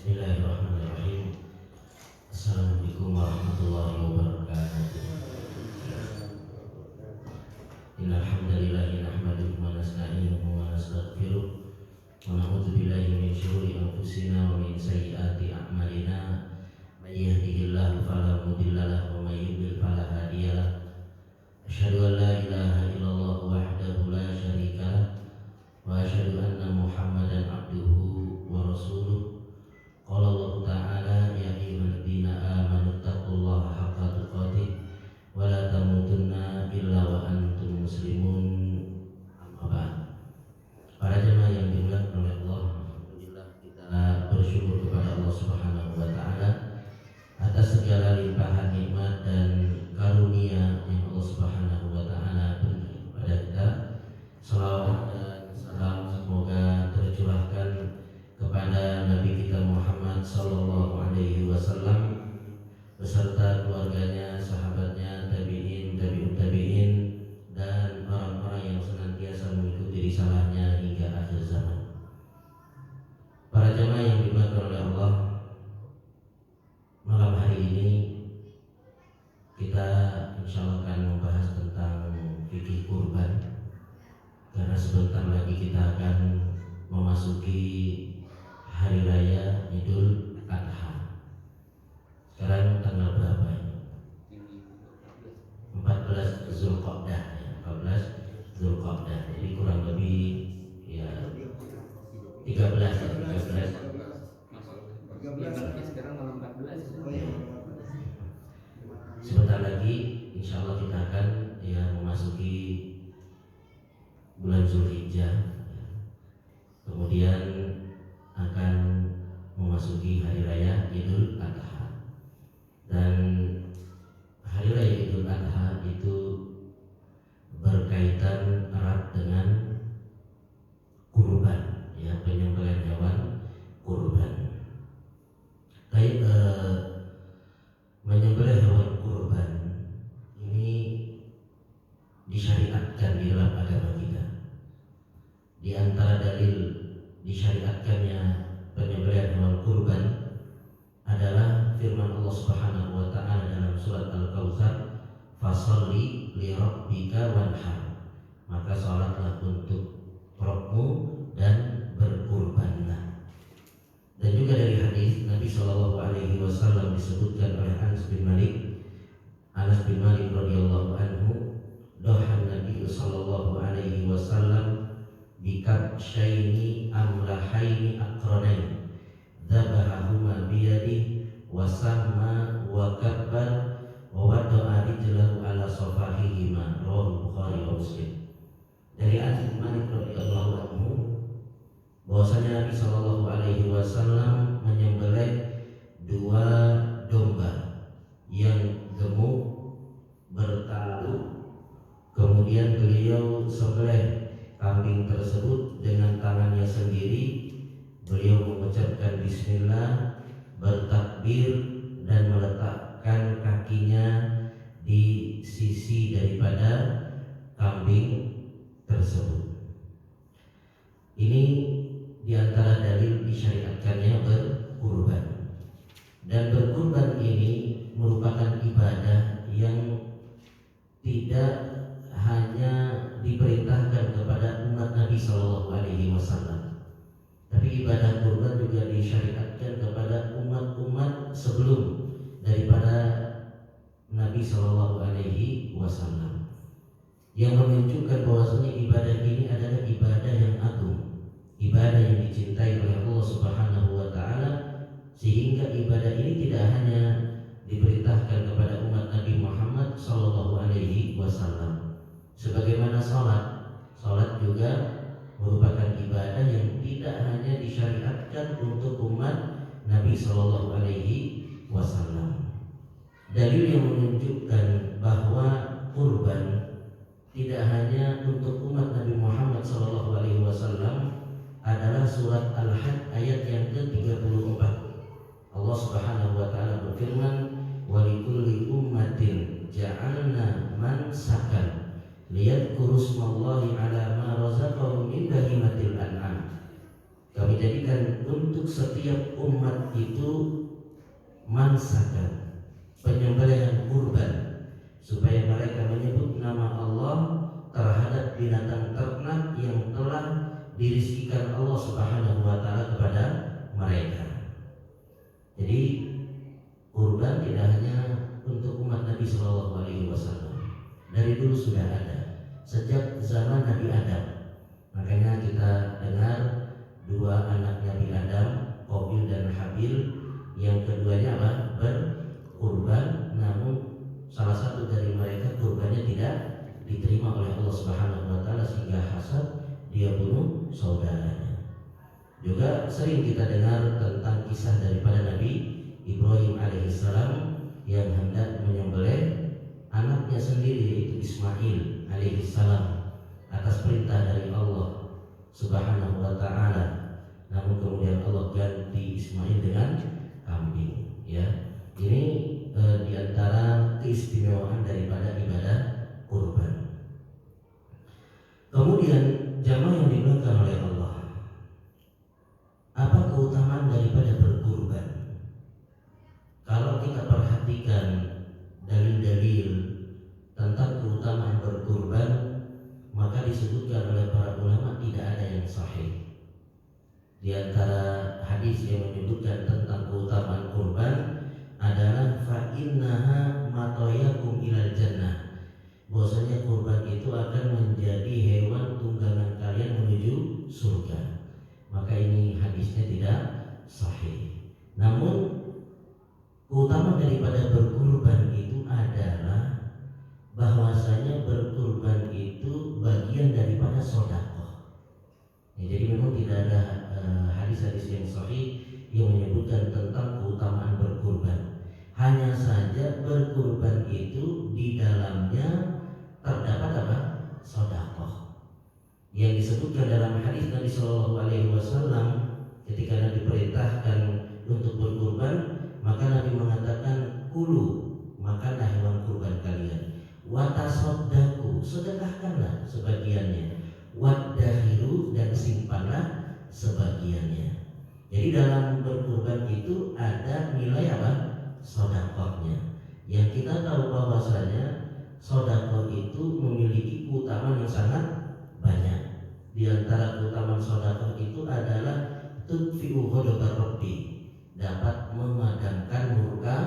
Bismillahirrahmanirrahim. Assalamualaikum warahmatullahi wabarakatuh. Innal hamdalillahi nahmaduhu wa nasta'inuhu wa nastaghfiruh wa na'udzu billahi min syururi anfusina wa min sayyiati a'malina. May yahdihillahu fala mudilla lahu wa may yudlil fala hadiya lahu. Asyhadu an la ilaha illallah wahdahu la syarika lah wa asyhadu anna Muhammadan abduhu wa rasuluh. Qala Allah Ta'ala ya ayyuhalladzina amanu taqullaha haqqa tuqatih wa la tamutunna illa wa antum muslimun. Amma ba'd. Para jemaah yang dimuliakan oleh Allah, alhamdulillah kita bersyukur kepada Allah Subhanahu wa taala atas segala limpahan nikmat dan karunia yang Allah Subhanahu wa taala berikan kepada kita. Salawat dan salam semoga tercurahkan kepada Nabi kita Muhammad sallallahu alaihi wasallam beserta keluarganya, sahabatnya, tabi'in, tabi'ut tabi'in, dan orang-orang yang senantiasa mengikuti risalahnya hingga akhir zaman. Para jemaah yang dimuliakan oleh Allah, malam hari ini kita insyaallah akan membahas tentang fikih kurban, karena sebentar lagi kita akan memasuki Hari Raya Idul Adha. Sekarang tanggal berapa ini? 14 Zulqa'dah ya, 14 Zulqa'dah. Jadi kurang lebih ya 13 ya, 13. Sekarang malam 14. Sebentar lagi insya Allah kita akan ya memasuki bulan Zulhijjah. Kemudian akan memasuki Hari Raya Idul Adha. Dan Hari Raya Idul Adha itu berkaitan erat dengan kurban, ya, penyembelihan hewan kurban. Baik, menyembelih hewan kurban ini disyariatkan di dalam agama kita. Di antara dalil disyariatkannya penyembelihan hewan kurban adalah firman Allah Subhanahu wa taala dalam surat Al-Kautsar, "Fasholli li rabbika wanhar." Maka salatlah untuk Rabbmu dan berkurbanlah. Dan juga dari hadis Nabi sallallahu alaihi wasallam disebutkan oleh Anas bin Malik radhiyallahu anhu, "Dohan Nabi sallallahu alaihi wasallam bikabsyaini amlahaini aqranain dzabahahuma biyadihi wa sahma wa kabbar wa wada'a rijlahu ala safahihima." Rawahu Bukhari wa Muslim. Dari Anas bin Malik radhiyallahu anhu bahwasanya Nabi sallallahu alaihi wasallam menyembelih dua domba yang gemuk bertalu. Kemudian beliau sembelih kambing tersebut dengan tangannya sendiri. Beliau mengucapkan bismillah, bertakbir, dan meletakkan kakinya di sisi daripada kambing tersebut. Ini diantara dalil disyariatkannya berkurban. Dan berkurban ini merupakan ibadah yang tidak hanya diperintahkan kepada umat Nabi Shallallahu Alaihi Wasallam, tapi ibadah kurban juga disyariatkan kepada umat-umat sebelum daripada Nabi Shallallahu Alaihi Wasallam, yang menunjukkan bahwasanya ibadah ini adalah ibadah yang agung, ibadah yang dicintai oleh Allah Subhanahu Wa Taala, sehingga ibadah ini tidak hanya diperintahkan kepada umat Nabi Muhammad Shallallahu Alaihi Wasallam. Sebagaimana sholat juga merupakan ibadah yang tidak hanya disyariatkan untuk umat Nabi Shallallahu Alaihi Wasallam. Dalil yang menunjukkan bahwa kurban tidak hanya untuk umat Nabi Muhammad Shallallahu Alaihi Wasallam adalah surat Al-Hajj ayat yang ke-34. Allah Subhanahu Wa Taala berfirman, "Walikulli ummatin ja'alna mansakan liyadhkuru smallahi ala ma razaqahum min bahimatil an'am." Kami jadikan untuk setiap umat itu mansakan, penyembelihan kurban, supaya mereka menyebut nama Allah terhadap binatang ternak yang telah dirizkikan Allah Subhanahu wa taala kepada mereka. Jadi kurban tidak hanya untuk umat Nabi Shallallahu alaihi wasallam. Dari dulu sudah ada, sejak zaman Nabi Adam. Makanya kita dengar dua anak Nabi Adam, Qabil dan Habil, yang keduanya apa? Berkurban, namun salah satu dari mereka kurbannya tidak diterima oleh Allah Subhanahu wa taala sehingga hasad, dia bunuh saudaranya. Juga sering kita dengar tentang kisah daripada Nabi Ibrahim alaihissalam yang hendak menyembelih anaknya sendiri yaitu Ismail alaihissalam atas perintah dari Allah Subhanahu wa taala. Namun kemudian Allah ganti Ismail dengan kambing, ya. Ini diantara keistimewaan daripada ibadah kurban. Kemudian jamaah yang dimuliakan oleh Allah, apa keutamaan daripada berkurban? Kalau kita perhatikan dalil-dalil tentang keutamaan berkurban, maka disebutkan oleh para ulama tidak ada yang sahih. Di antara hadis yang menyebutkan tentang keutamaan kurban adalah fa innaha matoyakum ilal jannah, bahwasanya kurban itu akan menjadi hewan tunggangan kalian menuju surga. Maka ini hadisnya tidak sahih. Namun keutamaan daripada berkurban itu adalah bahwasanya berkurban itu bagian daripada sedekah. Ya, jadi memang tidak ada hadis-hadis yang sahih yang menyebutkan tentang keutamaan berkurban. Hanya saja berkurban itu di dalamnya terdapat apa? Sedekah. Yang disebutkan dalam hadis Nabi Shallallahu alaihi wasallam ketika Nabi perintahkan untuk berkurban, maka Nabi mengatakan kulu, makanlah hewan kurban kalian, watasaddaku, sedekahkanlah sebagiannya, waddahiru, dan simpanlah sebagiannya. Jadi dalam berkurban itu ada nilai apa? Sedekahnya. Yang kita tahu bahwasanya sedekah itu memiliki keutamaan yang sangat banyak. Di antara keutamaan sedekah itu adalah tudfi'u ghadabar rabbi, dapat memadamkan murka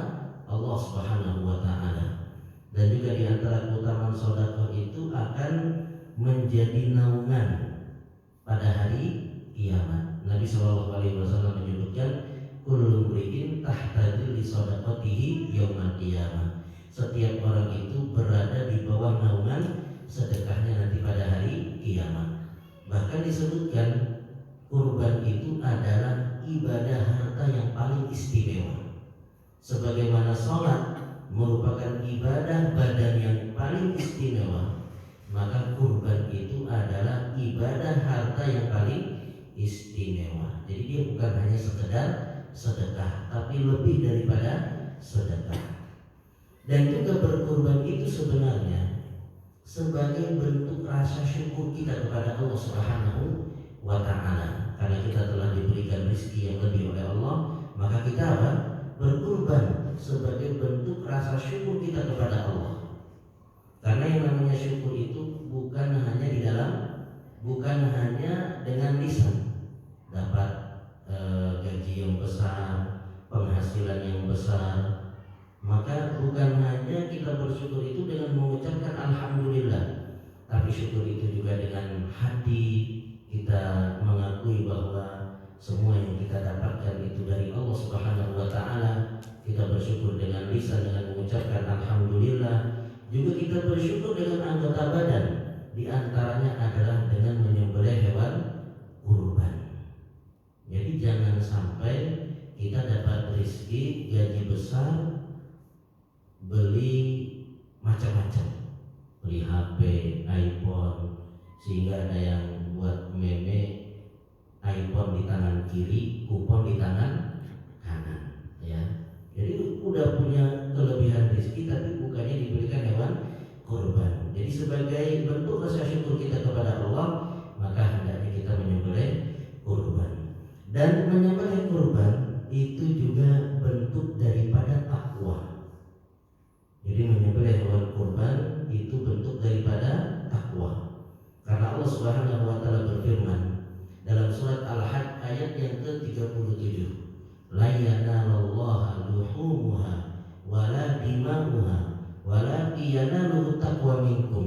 Allah Subhanahu wa taala. Dan juga di antara keutamaan sedekah itu akan menjadi naungan pada hari kiamat. Nabi Shallallahu alaihi wasallam menyebutkan kullu mri'in tahta dhilli shadaqatihi yaumil qiyamah. Setiap orang itu berada di bawah naungan sedekahnya nanti pada hari kiamat. Bahkan disebutkan kurban itu adalah ibadah harta yang paling istimewa. Sebagaimana sholat merupakan ibadah badan yang paling istimewa, maka kurban itu adalah ibadah harta yang paling istimewa. Jadi dia bukan hanya sekedar sedekah, tapi lebih daripada sedekah. Dan juga berkurban itu sebenarnya sebagai bentuk rasa syukur kita kepada Allah Subhanahu wa taala. Karena kita telah diberikan rezeki yang lebih oleh Allah, maka kita apa? Berkurban sebagai bentuk rasa syukur kita kepada Allah. Karena yang namanya syukur itu bukan hanya dengan lisan, dapat gaji yang besar, penghasilan yang besar. Maka bukan hanya kita bersyukur itu dengan mengucapkan alhamdulillah, tapi syukur itu juga dengan hati kita mengakui bahwa semua yang kita dapatkan itu dari Allah Subhanahu wa taala. Kita bersyukur dengan lisan dengan mengucapkan alhamdulillah. Juga kita bersyukur dengan anggota badan, di antaranya adalah dengan menyembelih hewan kurban. Jadi jangan sampai kita dapat rezeki gaji besar, beli macam-macam, beli HP, iPhone, sehingga ada yang buat meme iPhone di tangan kiri, kupon di tangan kanan, ya. Jadi udah punya kelebihan rezeki tapi bukannya diberikan hewan kurban. Jadi sebagai bentuk rasa syukur kita kepada Allah, maka hendaknya kita menyembelih kurban. Dan menyembelih kurban itu juga bentuk daripada takwa. Jadi menyembelih hewan kurban itu bentuk daripada takwa. Karena Allah Subhanahu wa taala berfirman dalam surat Al-Hajj ayat yang ke-37, la yanalallaha luhumuha wala dima'uha walakin yanaluhu taqwa minkum.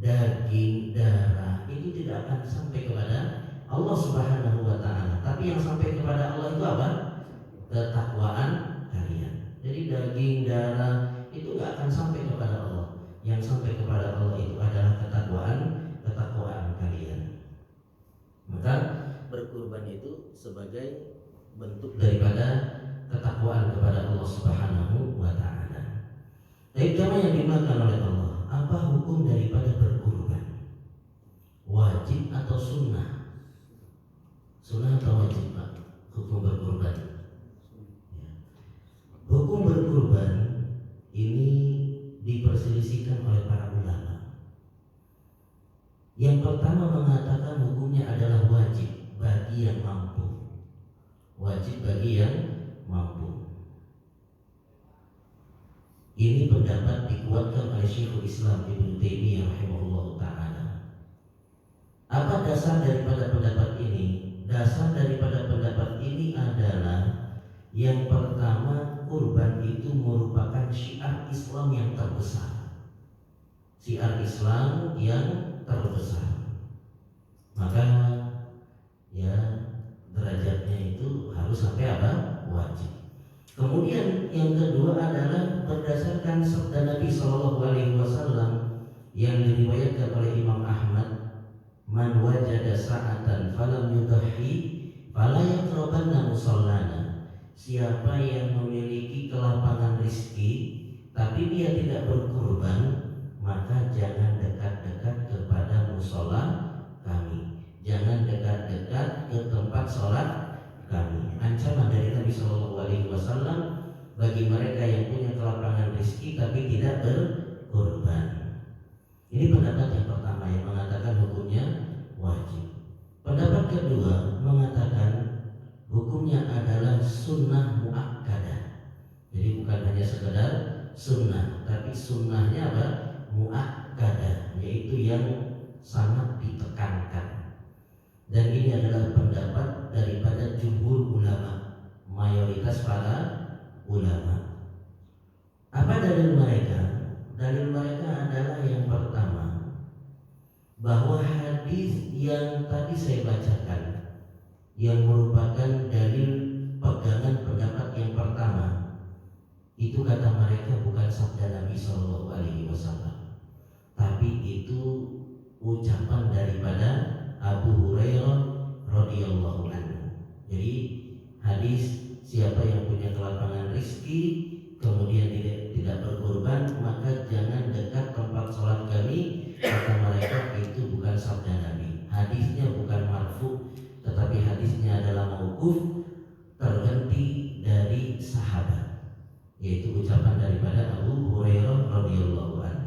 Daging darah itu tidak akan sampai kepada Allah Subhanahu wa taala, tapi yang sampai kepada Allah itu apa? Ketakwaan kalian. Jadi daging darah itu nggak akan sampai kepada Allah. Yang sampai kepada Allah itu adalah ketakwaan kalian. Maka berkurban itu sebagai bentuk daripada ketakwaan kepada Allah Subhanahu wa taala. Baik jamaah yang dimakan oleh Allah, apa hukum daripada berkurban? Wajib atau sunnah? Sunnah atau wajib, Pak? Hukum berkurban. Ya. Hukum berkurban ini diperselisihkan oleh para ulama. Yang pertama mengatakan hukumnya adalah wajib bagi yang mampu. Wajib bagi yang mampu. Ini pendapat dikuatkan oleh Syekhul Islam Ibnu Taimiyah rahimahullah ta'ala. Apa dasar daripada pendapat ini? Dasar daripada pendapat ini adalah yang pertama, kurban itu merupakan syiar Islam yang terbesar. Syiar Islam yang terbesar. Maka ya derajatnya itu harus sampai apa? Wajib. Kemudian yang kedua adalah berdasarkan sabda Nabi Shallallahu Alaihi Wasallam yang diriwayatkan oleh Imam Ahmad, man wajada sa'atan falam yudhi fala yaqrabanna musallana. Siapa yang memiliki kelapangan rizki tapi dia tidak berkurban, maka jangan dekat-dekat kepada musola kami, jangan dekat-dekat ke tempat sholat kami. Ancaman dari Nabi Shallallahu Alaihi Wasallam bagi mereka yang punya kelapangan rezeki tapi tidak berkorban. Ini pendapat yang pertama yang mengatakan hukumnya wajib. Pendapat kedua mengatakan hukumnya adalah sunnah muakkadah. Jadi bukan hanya sekedar sunnah, tapi sunnahnya apa? Muakkadah, yaitu yang sangat ditekankan. Dan ini adalah pendapat daripada jumhur ulama, mayoritas para ulama. Apa dalil mereka? Dalil mereka adalah yang pertama, bahwa hadis yang tadi saya bacakan, yang merupakan dalil pegangan pendapat yang pertama, itu kata mereka bukan sabda Nabi Shallallahu Alaihi Wasallam, tapi itu ucapan daripada Abu Hurairah radhiyallahu anhu. Jadi hadis siapa yang punya kelapangan rezeki kemudian tidak berkorban, maka jangan dekat tempat sholat kami. Kata mereka itu bukan sabda Nabi. Hadisnya bukan marfu, tetapi hadisnya adalah mauquf, terhenti dari sahabat, yaitu ucapan daripada Abu Hurairah radhiyallahu anhu.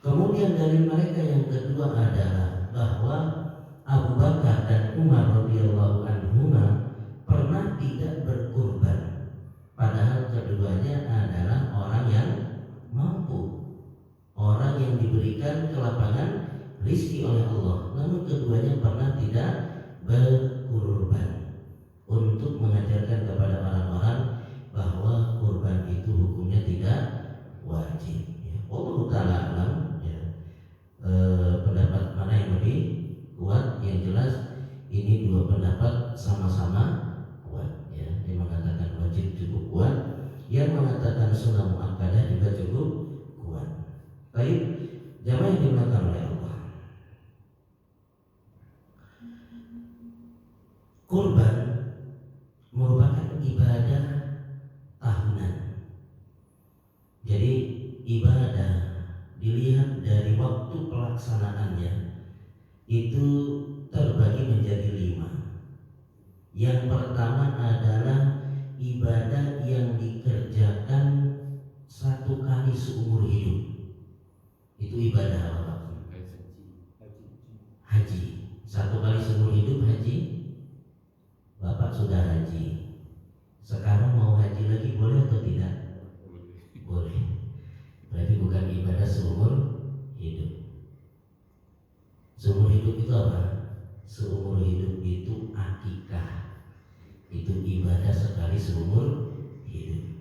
Kemudian dari mereka yang kedua adalah bahwa Abu Bakar dan Umar radhiyallahu anhuma pernah tidak berkurban, padahal keduanya adalah orang yang mampu, orang yang diberikan kelapangan rizki oleh Allah, namun keduanya pernah tidak berkurban, untuk mengajarkan kepada orang-orang bahwa kurban itu hukumnya tidak wajib. Allah Ta'ala alam. Pendapat mana yang lebih kuat? Yang jelas ini dua pendapat sama-sama kuat, ya. Yang mengatakan wajib cukup kuat, yang mengatakan sunnah muakkadah juga cukup kuat. Baik, jamaah yang dimuliakan oleh Allah, kurban merupakan ibadah tahunan. Jadi ibadah dilihat dari waktu pelaksanaannya itu terbagi menjadi 5. Yang pertama adalah ibadah yang dikerjakan 1 kali seumur hidup. Itu ibadah apa? Haji. 1 kali seumur hidup haji. sudah haji, sekarang mau haji lagi boleh atau tidak? Boleh. Berarti bukan ibadah seumur hidup. Seumur hidup itu apa? Seumur hidup itu akikah. Itu ibadah sekali seumur hidup.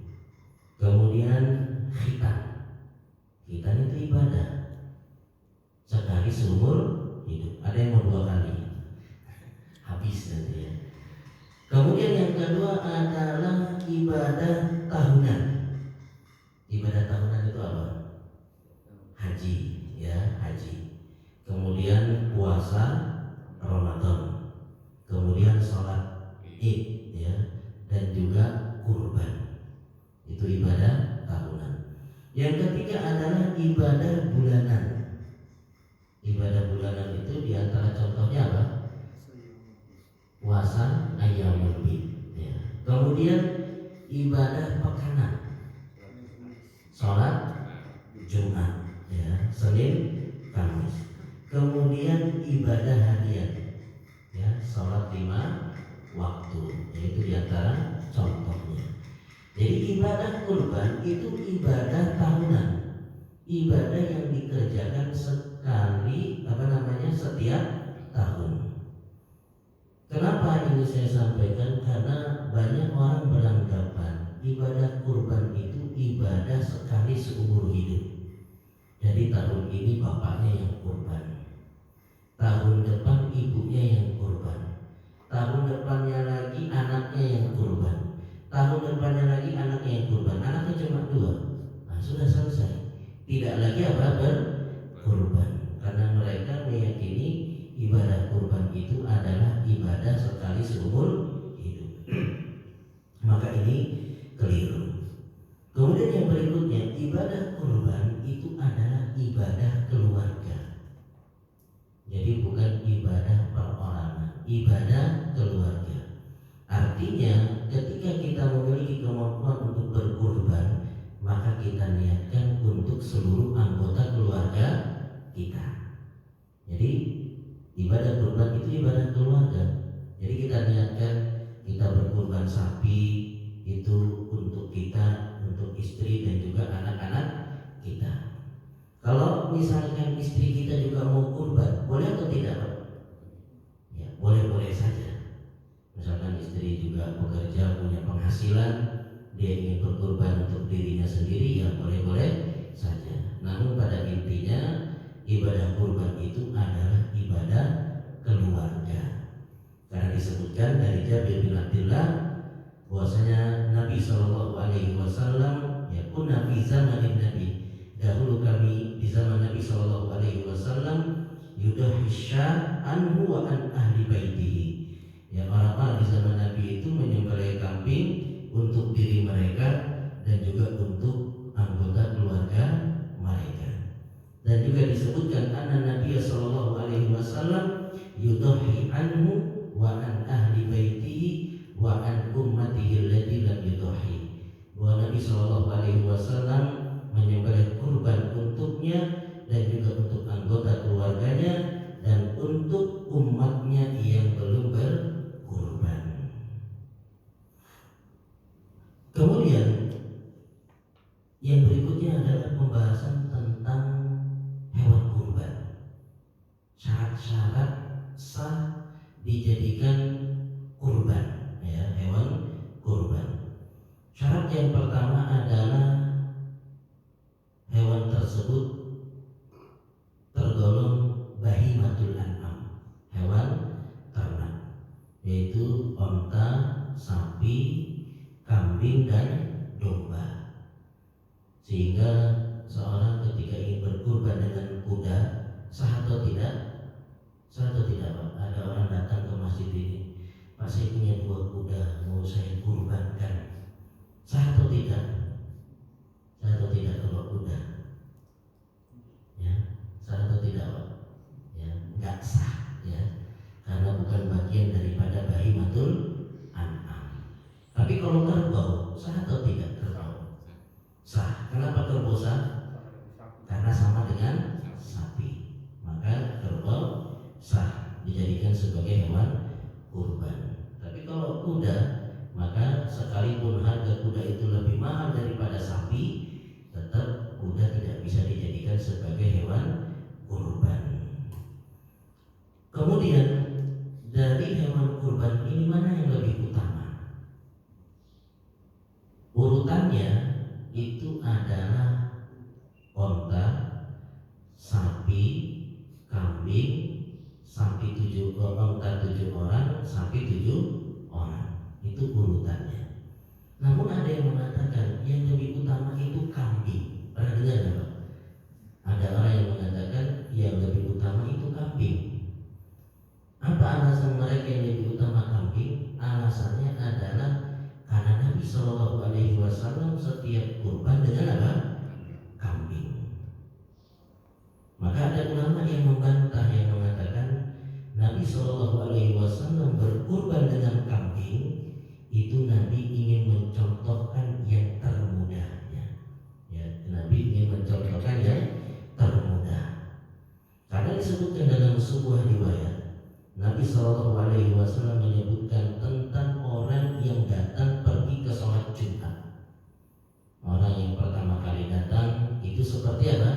Kemudian khitan. Khitan itu ibadah sekali seumur hidup. Ada yang mau 2 kali, habis nanti ya. Kemudian yang kedua adalah ibadah tahunan. Ibadah tahunan itu apa? Haji, ya, haji. Kemudian puasa Ramadan. Kemudian sholat Id, ya, dan juga kurban. Itu ibadah tahunan. Yang ketiga adalah ibadah bulanan. Ibadah bulanan itu diantara contohnya apa? Puasa Ayyamul Bid, ya. Kemudian ibadah pekanan, sholat Jumat, ya, Senin, Kamis. Kemudian ibadah harian, ya, sholat 5 waktu, yaitu diantara contohnya. Jadi ibadah kurban itu ibadah tahunan, ibadah yang dikerjakan sekali setiap tahun. Kenapa ini saya sampaikan? Karena banyak orang beranggapan ibadah kurban itu ibadah sekali seumur hidup. Jadi tahun ini bapaknya yang kurban, tahun depan ibunya yang kurban, tahun depannya lagi anaknya yang kurban, tahun depannya lagi anaknya yang kurban. Anaknya cuma 2, nah sudah selesai. Tidak lagi berkurban, karena mereka meyakini ibadah kurban itu adalah ibadah sekali seumur hidup. Maka ini keliru. Kemudian yang berikutnya, ibadah kurban itu adalah ibadah keluarga. Jadi bukan ibadah perorangan, ibadah keluarga. Artinya ketika kita memiliki kemampuan untuk berkurban, maka kita niatkan untuk seluruh anggota keluarga kita. Jadi ibadah kurban itu ibadah keluarga. Jadi kita niatkan kita berkurban sapi itu untuk kita, untuk istri dan juga anak-anak kita. Kalau misalkan istri kita juga mau kurban, boleh atau tidak, Pak? Ya, boleh-boleh saja. Misalkan istri juga bekerja, punya penghasilan, dia ingin berkurban untuk dirinya sendiri, ya boleh-boleh saja. Namun pada intinya ibadah kurban itu adalah ibadah keluarga. Karena disebutkan dari Jabir bin Abdullah bahwasanya Nabi Shallallahu Alaihi Wasallam, ya kunna fi zamanin Nabi, dahulu kami di zaman Nabi Shallallahu Alaihi Wasallam, yudahisya anhu wa an ahli baitihi. Ya, orang-orang di zaman Nabi itu menyembelih kambing untuk diri mereka dan juga untuk anggota keluarga mereka. Dan juga disebutkan anna Nabi Shallallahu Alaihi Wasallam yudahi anhu wa an ahli baitihi wa an ummatihi allati lam yudahi. Bahwa Nabi Shallallahu Alaihi Wasallam menyembelih kurban untuknya dan juga untuk anggota keluarganya dan untuk umatnya yang belum berkurban. Kemudian yang berikutnya adalah pembahasan tentang hewan kurban. Syarat-syarat sah dijadikan kurban, ya, hewan kurban. Syarat yang pertama adalah hewan tersebut tergolong bahimatul an'am, hewan ternak, yaitu onta, sapi, kambing dan domba. Sehingga seorang ketika ingin berkurban dengan kuda, sah atau tidak? Sah atau tidak, Pak? Ada orang datang ke masjid ini, Pak, saya punya 2 kuda, mau saya kurbankan. Sah atau tidak? Sah atau tidak kalau kuda? Ya, sah atau tidak, Pak? Ya, enggak sah, ya, karena bukan bagian daripada bahimatul an'am. Tapi kalau kerbau, sah atau tidak kerbau? Sah. Kenapa kerbau sah? Karena sama dengan sapi. Maka kerbau sah dijadikan sebagai hewan kurban. Tapi Tapi kalau kuda, maka sekalipun harga kuda itu lebih mahal daripada sapi, tetap kuda tidak bisa dijadikan sebagai hewan kurban. Kemudian dari hewan kurban ini mana yang lebih utama? Urutannya itu adalah onta, sapi, kambing, sapi onta 7 orang, sapi 7 orang. Itu urutannya. Namun ada yang mengatakan yang lebih utama itu kambing. Pernah dengar nggak Pak? Ada orang yang mengatakan yang lebih utama itu kambing. Apa alasan mereka yang lebih utama kambing? Alasannya adalah karena Nabi Shallallahu Alaihi Wasallam setiap kurban dengan apa? Kambing. Maka ada ulama yang membantah yang mengatakan Nabi Shallallahu Alaihi Wasallam berkurban dengan kambing itu Nabi ingin mencontohkan yang termudahnya. Ya, Nabi ingin mencontohkan yang termudah. Karena disebutkan dalam sebuah riwayat Nabi Shallallahu Alaihi Wasallam menyebutkan tentang orang yang datang pergi ke sholat Jumat. Orang yang pertama kali datang itu seperti apa?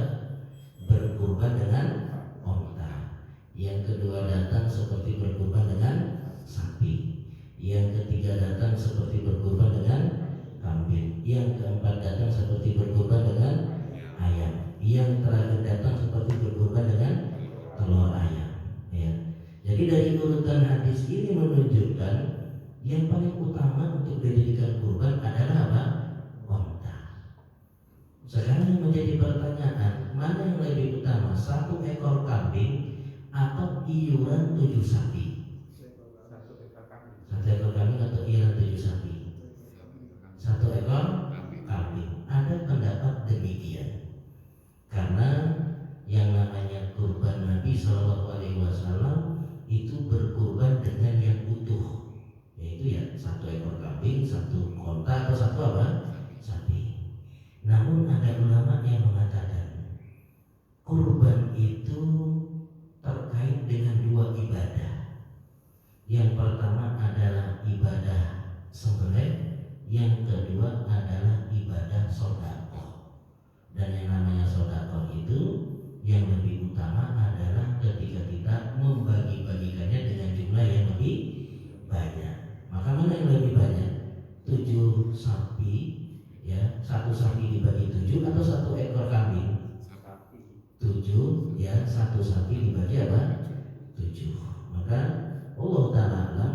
Berkurban dengan onta. Yang kedua datang seperti berkurban dengan sapi. Yang ketiga datang seperti berkurban dengan kambing. Yang keempat datang seperti berkurban dengan ayam. Yang terakhir datang seperti berkurban dengan telur ayam. Ya. Jadi dari urutan hadis ini menunjukkan yang paling utama untuk dijadikan kurban adalah apa? Onta. Sekarang yang menjadi pertanyaan, mana yang lebih utama, 1 ekor kambing atau iuran 7 sapi? 1 ekor kambing atau iuran 7 sapi? 1 ekor kambing. Ada pendapat demikian. Karena yang namanya kurban Nabi Shallallahu Alaihi Wasallam itu berkurban dengan yang utuh, yaitu ya 1 ekor kambing, 1 onta atau 1 apa? Sapi. Namun ada ulama yang mengatakan kurban itu terkait dengan 2 ibadah. Yang pertama adalah ibadah sembelih, yang kedua adalah ibadah sedekah. Dan yang namanya sedekah itu yang lebih utama adalah ketika kita membagi-bagikannya dengan jumlah yang lebih banyak. Maka mana yang lebih banyak? 7 sapi, ya, 1 sapi dibagi 7 atau 1 ekor kambing? 7, ya, 1 sapi dibagi apa? 7. Maka Allah Ta'ala alam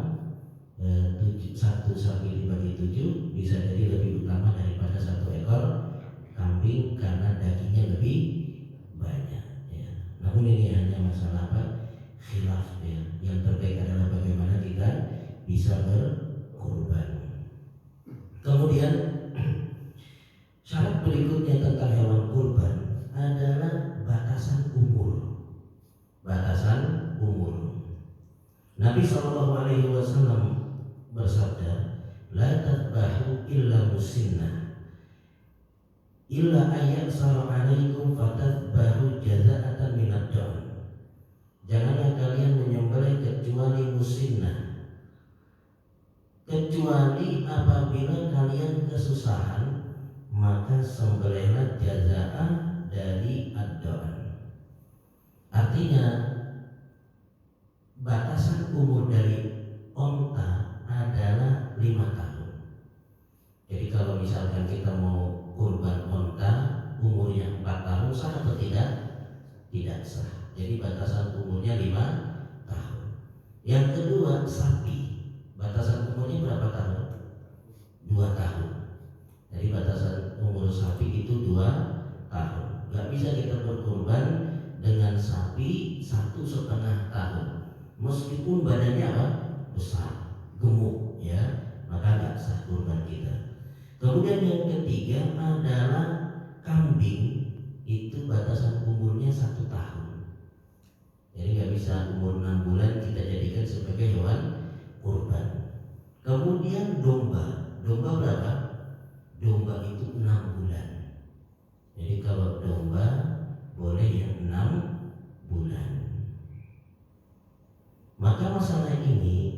1 sapi dibagi 7 bisa jadi lebih utama daripada 1 ekor kambing karena dagingnya lebih banyak, ya. Namun ini hanya masalah apa? Khilaf, ya. Yang terbaik adalah bagaimana kita bisa berkurban. Kemudian syarat berikutnya tentang hewan kurban adalah batasan umur. Batasan umur. Nabi Shallallahu Alaihi Wasallam bersabda, "La tadbahu illa musinnah, illa ayat sara alaikum fatadbahu jaza'atan minad dam." Janganlah kalian menyembelih kecuali musinnah, kecuali apabila kalian kesusahan, maka sembelihlah jaza'ah dari ad-dam. Artinya batasan umur dari onta adalah 5 tahun. Jadi kalau misalkan kita mau kurban onta umurnya 4 tahun sah atau tidak? Tidak sah. Jadi batasan umurnya 5 tahun. Yang kedua sapi. Batasan umurnya berapa tahun? 2 tahun. Jadi batasan umur sapi itu 2 tahun. Gak bisa kita berkurban dengan sapi 1,5 tahun. Meskipun badannya apa? Besar, gemuk, ya, maka nggak sah kurban kita. Kemudian yang ketiga adalah kambing, itu batasan umurnya 1 tahun. Jadi nggak bisa umur 6 bulan kita jadikan sebagai hewan kurban. Kemudian domba berapa? Domba itu 6 bulan. Jadi kalau domba boleh yang 6 bulan. Maka masalah ini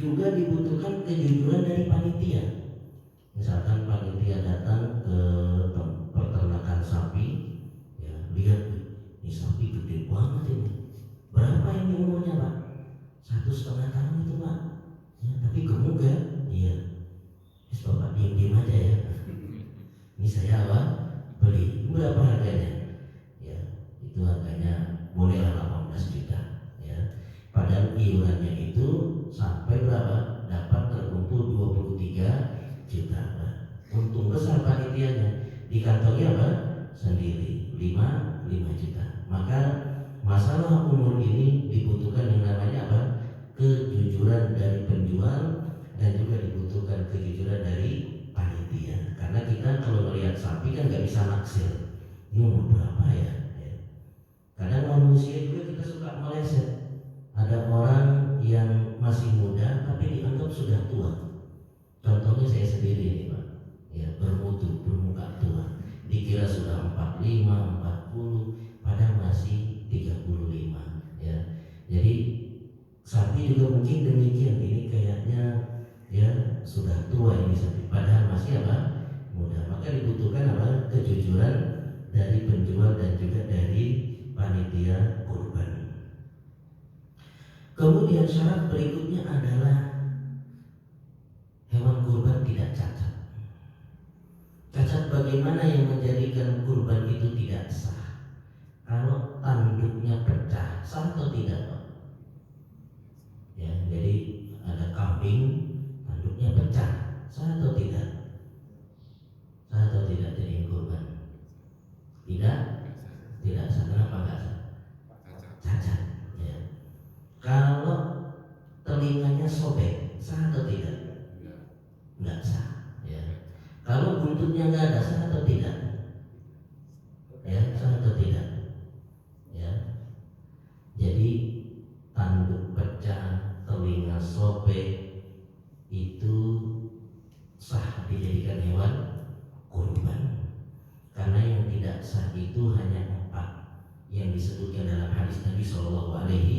juga dibutuhkan kejujuran dari panitia. Misalkan panitia datang ke peternakan sapi, ya, lihat ini sapi gede banget ini. Berapa ini umurnya Pak? 1,5 tahun itu Pak. Ya, tapi gemuk ya? Iya. Terus Bapak diam-diam aja ya. Ini saya apa? Beli. Berapa harganya? Ya, itu harganya mulai 18 juta. Ya. Padahal iurannya itu sampai berapa? Dapat terkumpul 23 juta. Untung besar panitianya. Dikantongi apa? Sendiri 5 juta. Maka masalah umur ini dibutuhkan yang namanya apa? Kejujuran dari penjual dan juga dibutuhkan kejujuran dari panitia. Karena kita kalau melihat sapi kan nggak bisa naksir. Ini umur berapa ya? Kadang manusia juga kita suka meleset. Ada orang yang masih muda tapi dianggap sudah tua. Contohnya saya sendiri ini Pak. Ya, bermutu, bermuka tua. Dikira sudah 45, 40, padahal masih 35. Ya. Jadi sapi juga mungkin demikian. Ini kayaknya ya sudah tua ini sapi, padahal masih apa? Muda. Maka dibutuhkan apa? Kejujuran dari penjual dan juga dari panitia kurban. Kemudian syarat berikutnya adalah hewan kurban tidak cacat. Cacat bagaimana yang menjadikan kurban itu tidak sah? Kalau tanduknya pecah, sah atau tidak Pak? Ya, jadi ada kambing tanduknya pecah, sah atau tidak? Sah atau tidak jadi kurban? Tidak, tidak sah. Kenapa nggak sah? Cacat. Ya. Kalau telinganya sobek, sah atau tidak? Nggak sah. Ya. Kalau buntutnya nggak ada, sah atau tidak? Ya, sah atau tidak? Ya. Jadi tanduk pecah, telinga sobek itu sah dijadikan hewan kurban. Karena yang tidak sah itu hanya 4 yang disebutkan dalam hadis Nabi Shallallahu Alaihi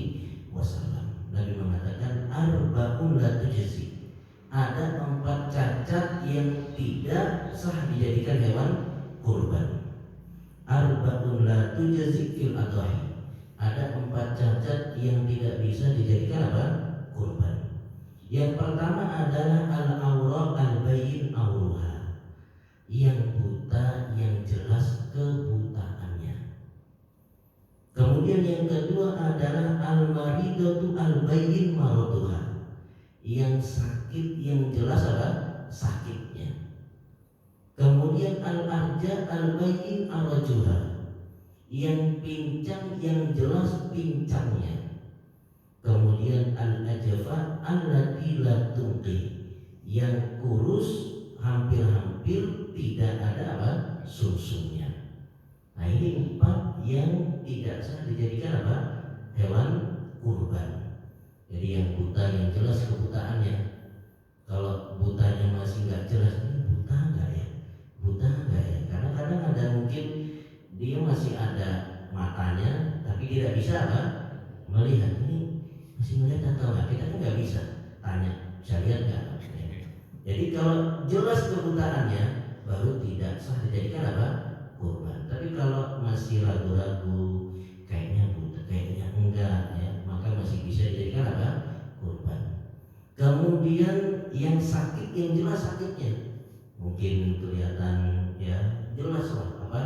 Wasallam. Nabi mengatakan arba'un la tujzi. Ada 4 cacat yang tidak sah dijadikan hewan kurban. Arba'un la tujzi fil adhahi. Ada 4 cacat yang tidak bisa dijadikan apa? Kurban. Yang pertama adalah al-awra al-bayyin awruha. Yang buta, yang jelas kebutaannya. Kemudian yang kedua adalah al-maridatu al-bayyin maraduha. Yang sakit, yang jelas apa? Sakitnya. Kemudian al-arja al-bayyin arajuha. Yang pincang, yang jelas pincangnya. Kemudian al-ajfa allati la tunqi. Yang kurus, hampir-hampir tidak ada apa? Sumsumnya. Nah ini 4 yang tidak sah dijadikan apa? Hewan kurban. Jadi yang buta, yang jelas kebutaannya. Kalau butanya masih nggak jelas, ini buta nggak ya? Buta nggak ya? Karena kadang ada mungkin dia masih ada matanya, tapi tidak bisa apa? Melihat. Ini masih melihat atau nggak? Kita kan nggak bisa tanya, bisa lihat nggak? Jadi kalau jelas kebutaannya, baru tidak sah dijadikan apa? Kurban. Tapi kalau masih ragu-ragu, kayaknya buta, kayaknya enggak ya, maka masih bisa dijadikan apa? Kurban. Kemudian yang sakit, yang jelas sakitnya, mungkin kelihatan ya jelas lah apa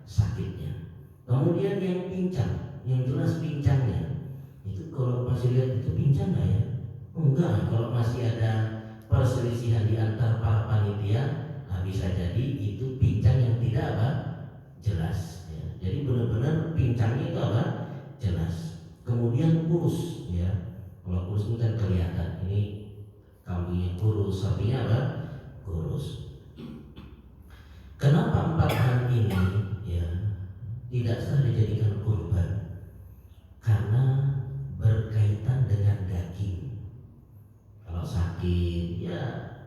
sakitnya. Kemudian yang pincang, yang jelas pincangnya, itu kalau masih lihat itu pincang nggak ya? Enggak. Kalau masih ada perselisihan di antara para panitia, nah bisa jadi itu pincang yang tidak apa? Jelas ya. Jadi benar-benar pincangnya itu apa? Jelas. Kemudian kurus ya. Kalau kurus itu kan kelihatan, ini kambingnya kurus, sapinya apa? Kurus. Kenapa 4 hal ini ya tidak sah dijadikan kurban? Karena berkaitan dengan daging. Kalau sakit ya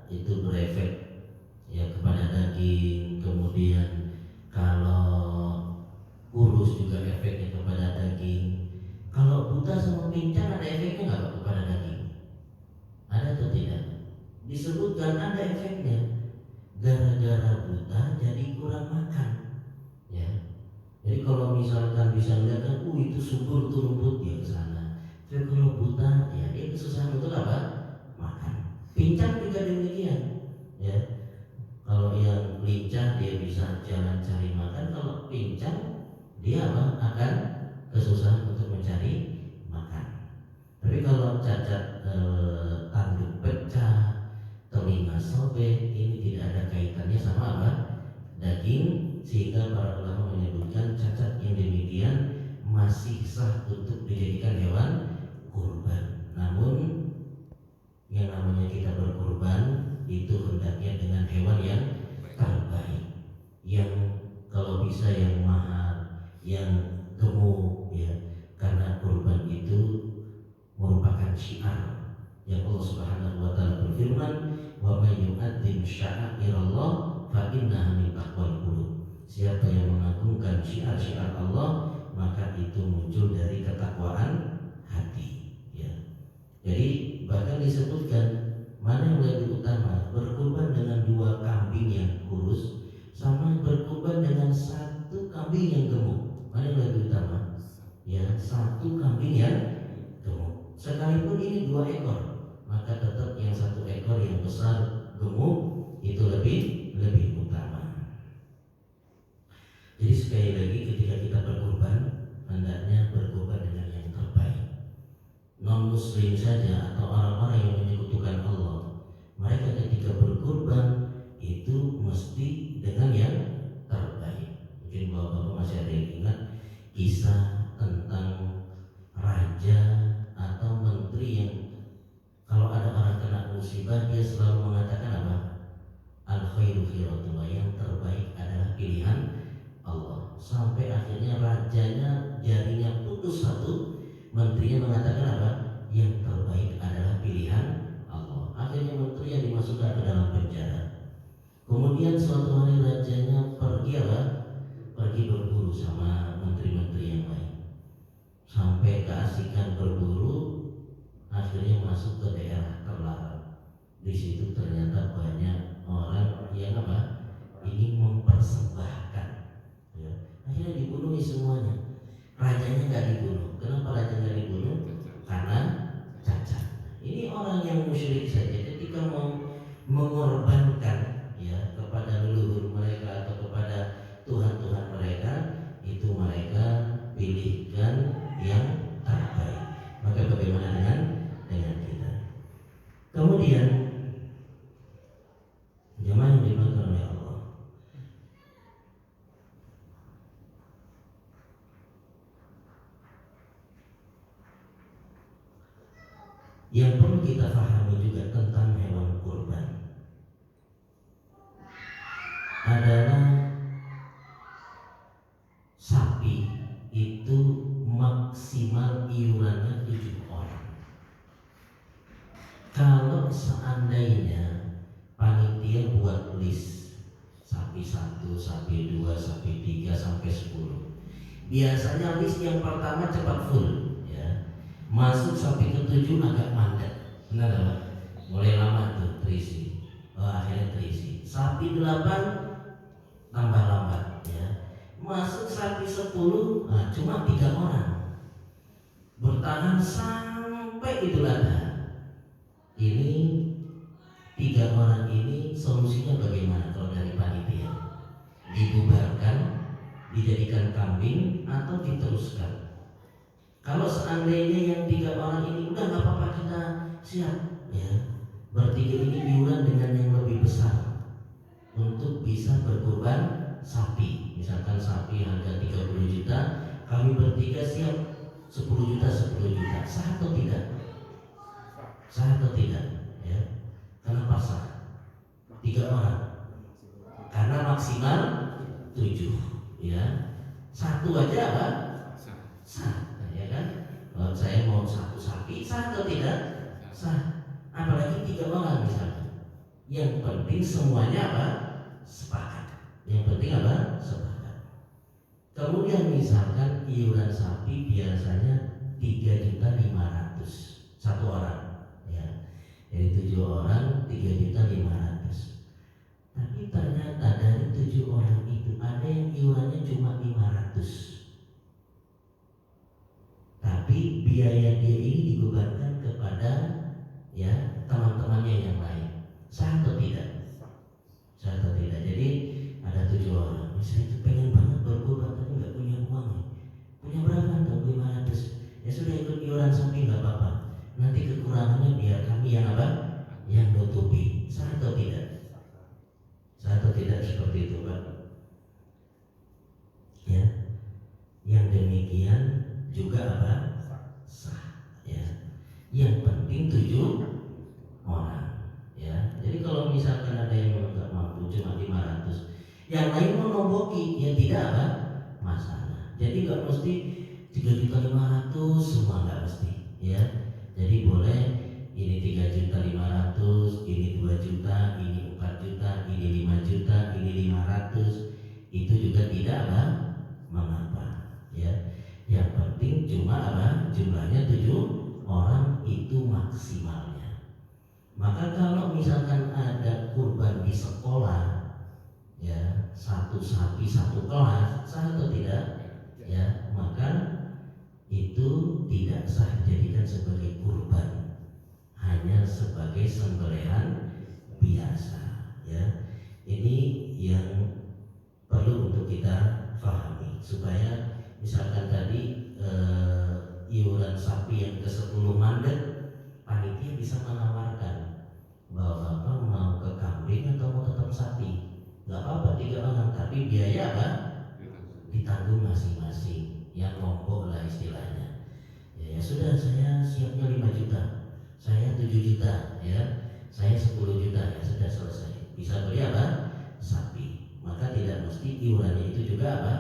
itu berefek ya kepada daging. Kemudian kalau kurus juga efeknya kepada daging. Kalau buta sama pincang ada efeknya nggak kepada daging? Ada kalau misalkan bisa lihat kan, itu subur tuh rumput, dia ke sana. Tapi kalau buta, ya dia kesusahan untuk apa? Makan. Pincang juga demikian, ya. Kalau yang lincah dia bisa jalan cari makan, kalau pincang dia apa? Akan kesusahan untuk mencari makan. Tapi kalau cacat tanduk pecah, telinga sobek, ini tidak ada kaitannya sama apa? Daging, sehingga para ulama menyebutkan cacat yang demikian masih sah untuk dijadikan hewan kurban. Namun yang namanya kita berkurban itu hendaknya dengan hewan yang terbaik, yang kalau bisa yang mahal, yang gemuk, ya, karena kurban itu merupakan syiar yang Allah Subhanahu wa taala berfirman, wa may yu'adzim sya'airallah fa innaha min taqwal qulub. Siapa yang mengagungkan syiar-syiar Allah, maka itu muncul dari ketakwaan hati, ya. Jadi bahkan disebutkan mana yang lebih utama, berkurban dengan 2 kambing yang kurus sama berkurban dengan 1 kambing yang gemuk. Mana yang lebih utama? Ya, 1 kambing yang gemuk. Sekalipun ini 2 ekor, maka tetap yang 1 ekor yang besar gemuk itu lebih utama. Jadi sekali lagi ketika kita berkurban, hendaknya berkurban dengan yang terbaik. Non muslim saja atau orang-orang yang menyekutukan Allah, mereka ketika berkurban itu mesti dengan yang terbaik. Mungkin bapak-bapak masih ada yang ingat kisah tentang raja atau menteri yang kalau ada orang kena musibah dia selalu mengatakan apa? Al khairu khiratullah, yang terbaik adalah pilihan Allah. Sampai akhirnya rajanya jarinya putus 1, menterinya mengatakan apa? Yang terbaik adalah pilihan Allah. Akhirnya menteri yang dimasukkan ke dalam penjara. Kemudian suatu hari rajanya pergi apa? Pergi berburu sama menteri-menteri yang lain. Sampai keasikan berburu, akhirnya masuk ke daerah terlarang. Di situ ternyata banyak orang yang apa? Ingin mempersembahkan, ya. Akhirnya dibunuh semuanya. Rajanya nggak dibunuh. Kenapa raja nggak dibunuh? Karena cacat. Ini orang yang musyrik saja ketika mau mengorbankan, ya, kepada leluhur mereka atau kepada Tuhan-Tuhan mereka, itu mereka pilihkan yang terbaik. Maka bagaimana dengan kita? Kemudian jemaah yang dimakan oleh Allah, yang perlu kita pahami juga tentang hewan kurban adalah sapi itu maksimal iurannya 7 orang. Kalau seandainya panitia buat list sapi 1, sapi 2, sapi 3 sampai 10, biasanya list yang pertama cepat full, ya. Masuk sampai ke 7 agak mandat. Benar enggak? Mulai lama tuh terisi. Akhirnya terisi. Sapi 8 tambah lambat, ya. Masuk sapi 10, cuma 3 orang. Bertahan sampai Idul Adha. Ini 3 orang ini solusinya bagaimana kalau dari panitia? Dibubarkan, dijadikan kambing, atau diteruskan? Kalau seandainya yang 3 orang ini udah nggak apa-apa, kita siap, ya, bertiga ini iuran dengan yang lebih besar untuk bisa berkurban sapi. Misalkan sapi harga 30 juta, kami bertiga siap 10 juta, 10 juta. Sah atau tidak? Sah atau tidak? Ya. Kenapa sah? 3 orang. Karena maksimal 7, ya. 1 aja apa? Sah. Ya kan? Kalau saya mau 1 sapi, sah atau tidak? Sah. Apalagi 3 orang misalnya. Yang penting semuanya apa? Sepakat. Yang penting apa? Sepakat. Kemudian misalkan iuran sapi biasanya 3.500.000 1 orang, ya. Jadi 7 orang 3.500.000. Tapi ternyata dari 7 orang itu ada yang iurannya cuma 500. nanti kekurangannya biar kami yang apa? Yang nutupi. Sah atau tidak? Sah atau tidak seperti itu, Pak? Ya, yang demikian juga apa? Sah. Ya, yang penting 7 orang. Ya, jadi kalau misalkan ada yang nggak mampu cuma 500, yang lain mau nomboki, ya tidak apa? Masalah. Jadi nggak mesti 3.500.000 semua, nggak mesti. Ya, jadi boleh ini 3.500.000, ini 2 juta, ini 4 juta, ini 5 juta, ini 500, itu juga tidak apa? Mengapa, ya. Yang penting cuma apa? Jumlahnya 7 orang itu maksimalnya. Maka kalau misalkan ada kurban di sekolah, ya, 1 sapi 1 kelas, sah atau tidak? Ya, maka itu tidak sah dijadikan sebagai kurban, hanya sebagai sembelihan biasa. Ya, ini yang perlu untuk kita pahami supaya misalkan tadi iuran sapi yang ke-10 mandat, panitia bisa menawarkan bahwa Bapak mau ke kambing atau mau tetap sapi, nggak apa-apa 3 orang, tapi biaya apa? Ditanggung masing-masing, yang mongkok lah istilahnya. Ya sudah, saya siapnya 5 juta, saya 7 juta, ya, saya 10 juta, ya sudah selesai, bisa beli apa? Sapi. Maka tidak mesti iurannya itu juga apa?